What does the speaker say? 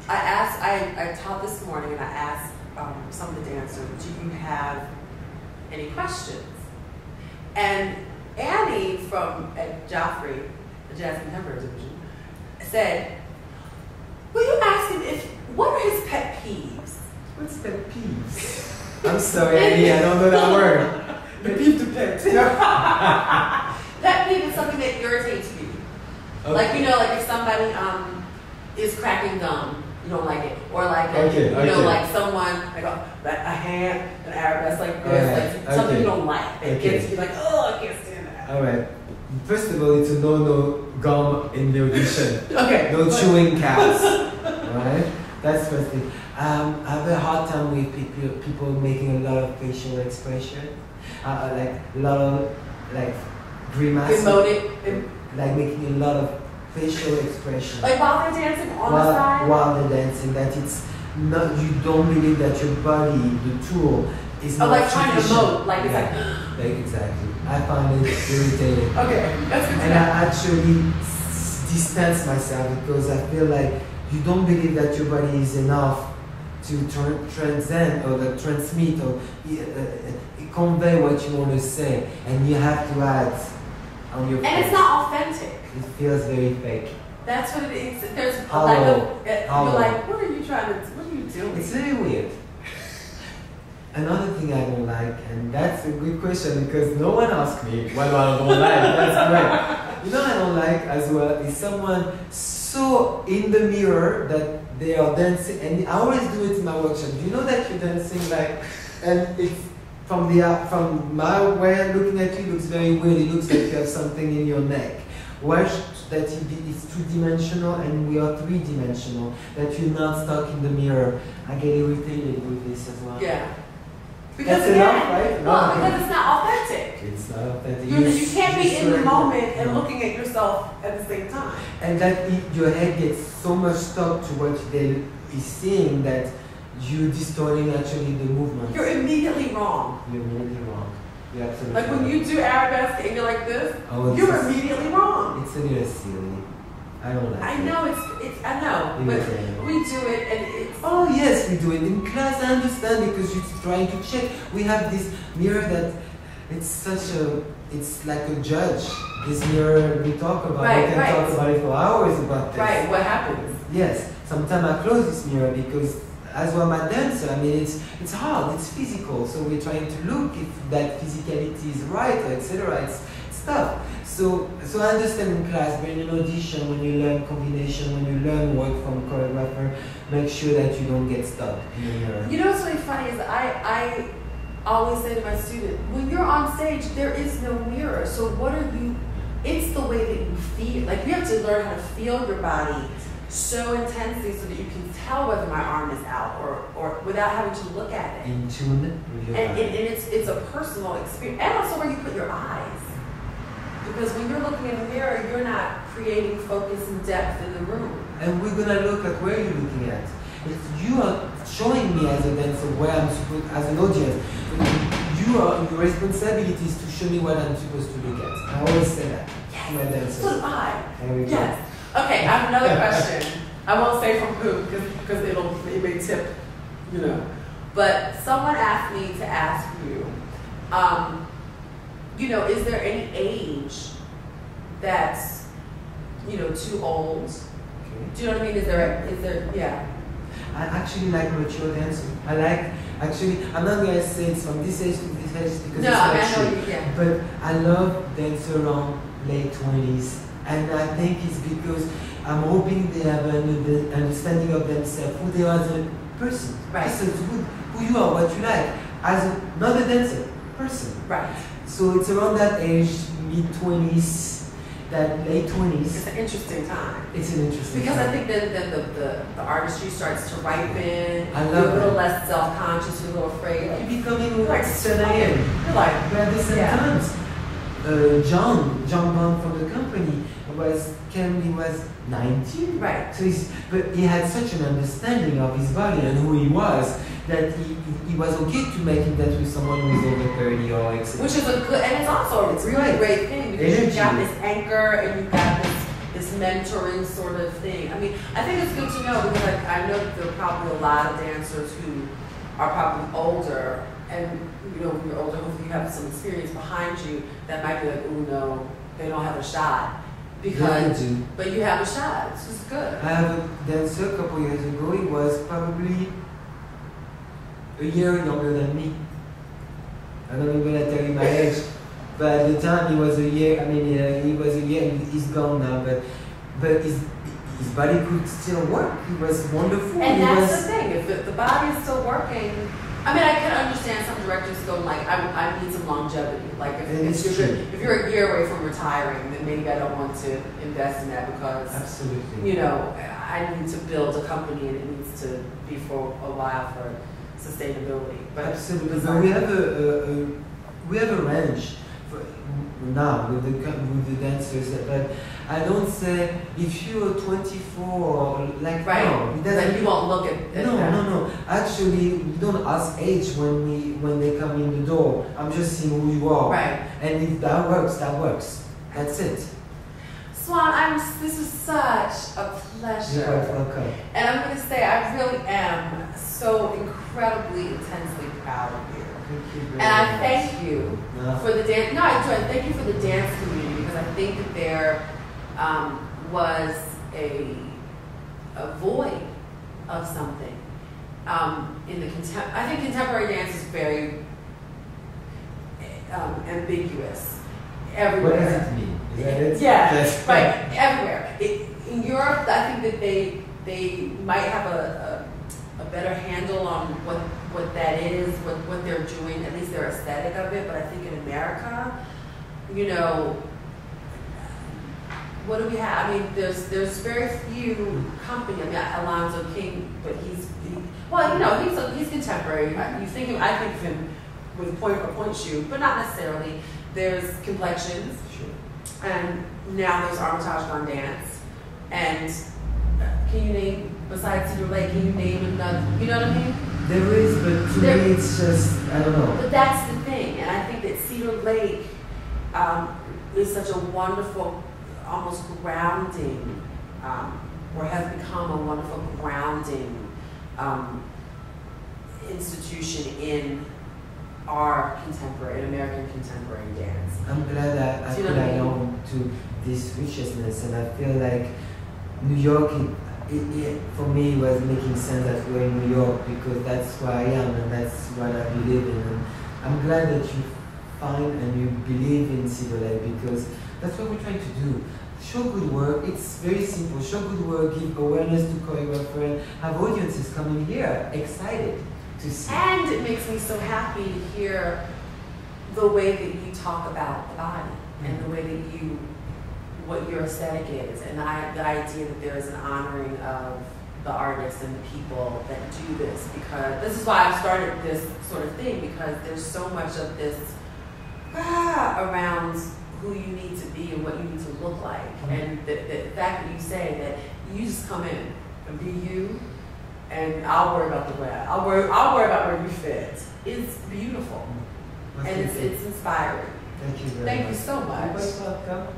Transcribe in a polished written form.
I taught this morning and I asked some of the dancers, do you have any questions? And Annie from Joffrey, the Jazz Contemporary Division, said, will you ask him what are his pet peeves? What's pet peeves? I'm sorry, Annie, I don't know that word. The peeve to pet. Pet peeve is something that irritates you. Okay. Like, you know, like if somebody is cracking gum, you don't like it. Or like, like someone, like a hand, an arabesque like this, like something you don't like. It gets you like, oh, I can't stand that. All right. First of all, it's a no gum in the audition. Okay. No chewing counts. Alright? That's first thing. I have a hard time with people making a lot of facial expression. Like a lot of like grimaces. Like making a lot of facial expression. Like while they're dancing on the side? While they're dancing, that it's not, you don't believe that your body, the tool, is not like trying to emote, like it's like exactly. I find it irritating. Okay, that's good. And I actually distance myself because I feel like you don't believe that your body is enough to transcend or transmit or convey what you want to say, and you have to add on your face. And it's not authentic. It feels very fake. That's what it is. There's a lack of, you're like, what are you doing? It's very weird. Another thing I don't like, and that's a good question because no one asked me what I don't like. That's great. You know what I don't like as well is someone so in the mirror that they are dancing, and I always do it in my workshop. You know that you're dancing like, and it's from my way of looking at you, it looks very weird. It looks like you have something in your neck. Watch that it's two-dimensional and we are three-dimensional. That you're not stuck in the mirror. I get irritated with this as well. Yeah. Because that's enough, right? Well, because it's not authentic. It's not authentic. You can't be in the moment and looking at yourself at the same time. And that your head gets so much stuck to what they is seeing that you're distorting actually the movement. You're immediately wrong. You're immediately wrong. You're absolutely like when you do arabesque and you're like this, you're immediately wrong. It's a little silly. I don't like it. I know I know, but we do it and it's... Oh yes, we do it. In class I understand because you're trying to check. We have this mirror that it's like a judge. This mirror we talk about, we can talk about it for hours about this. Right, what happens? Yes, sometimes I close this mirror because as well my dancer, I mean it's hard, it's physical, so we're trying to look if that physicality is right, or etc. It's tough. So I understand in class, but in an audition, when you learn combination, when you learn work from choreographer, make sure that you don't get stuck in the mirror. You know what's really funny is I always say to my student, when you're on stage, there is no mirror. So what are you? It's the way that you feel. Like you have to learn how to feel your body so intensely so that you can tell whether my arm is out or without having to look at it. In tune with your body. And it's a personal experience. And also where you put your eyes. Because when you're looking in the mirror, you're not creating focus and depth in the room. And we're going to look at where you're looking at. You are showing me as a dancer where I'm supposed, as an audience, your responsibility is to show me what I'm supposed to look at. I always say that to my dancers. So do I. Yes. Okay, I have another question. I won't say from who, because it may tip, you know. But someone asked me to ask you, you know, is there any age that's, you know, too old? Okay. Do you know what I mean? Is there, yeah. I actually like mature dancing. I'm not going to say it's from this age to this age because it's not true. Yeah. But I love dancers around late 20s. And I think it's because I'm hoping they have an understanding of themselves, who they are as a person. Right. This is who you are, what you like, as not a dancer, person. Right. So it's around that age, mid-20s, that late 20s. It's an interesting time. It's an interesting because time. I think that the artistry starts to ripen. I love you're a little less self-conscious, you're a little afraid. You're becoming like 7 a.m. You're like, we're at the same times. John Bond from the company was 19. Right. So but he had such an understanding of his body and who he was that he was okay to make him dance with someone who is over 30 or etc. Which is a good, and it's also a really great thing because you've got this anchor and you've got this mentoring sort of thing. I mean, I think it's good to know because I I know that there are probably a lot of dancers who are probably older, and you know, when you're older, hopefully you have some experience behind you that might be like, oh no, they don't have a shot. Because, yeah, but you have a shot. It's just good. I have a dancer a couple years ago. He was probably a year younger than me. I don't even want to tell you my age, but at the time he was a year. I mean, he was a year. He's gone now, but his body could still work. He was wonderful. And that's the thing. If the body is still working, I mean, I can understand some directors going like, I need some longevity. Like if you're a year away from retiring, then maybe I don't want to invest in that because, absolutely, you know, I need to build a company and it needs to be for a while for sustainability. But absolutely, but we have a range for now with the dancers. But I don't say if you're 24 like right. No, it doesn't. Then you won't look at that. No. Actually, we don't ask age when they come in the door. I'm just seeing who you are. Right. And if that works, that works. That's it. Swan, this was such a pleasure. You're quite welcome. And I'm going to say I really am so incredibly, intensely proud of you. Thank you very And I much. thank you for the dance. No, I do. I thank you for the dance community because I think that there was a void of something in the I think contemporary dance is very ambiguous everywhere. What does it mean? Is that it? Yeah, Yes. right. Everywhere. In Europe, I think that they might have a better handle on what that is, what they're doing, at least their aesthetic of it. But I think in America, you know, what do we have? I mean, there's very few companies. I mean, Alonzo King, but well, you know, he's contemporary. I think of him with point shoe, but not necessarily. There's Complexions, Sure. and now there's Armitage Gone Dance. And can you name, besides Cedar Lake, can you name another? You know what I mean? There is, but to me it's just, I don't know. But that's the thing, and I think that Cedar Lake is such a wonderful, almost grounding, or has become a wonderful grounding institution in our contemporary, in American contemporary dance. I'm glad that I could belong to this richness, and I feel like New York, it for me was making sense that we're in New York because that's where I am and that's what I believe in. And I'm glad that you find and you believe in Cedar Lake because that's what we're trying to do. Show good work. It's very simple. Show good work, give awareness to choreographers, have audiences coming here excited to see. And it makes me so happy to hear the way that you talk about the body and the way that what your aesthetic is, and the idea that there is an honoring of the artists and the people that do this, because this is why I started this sort of thing, because there's so much of this around who you need to be and what you need to look like. And the fact that you say that you just come in and be you, and I'll worry about the rest. I'll worry about where you fit. It's beautiful. And it's inspiring. Thank you very much. Thank you so much. You're welcome.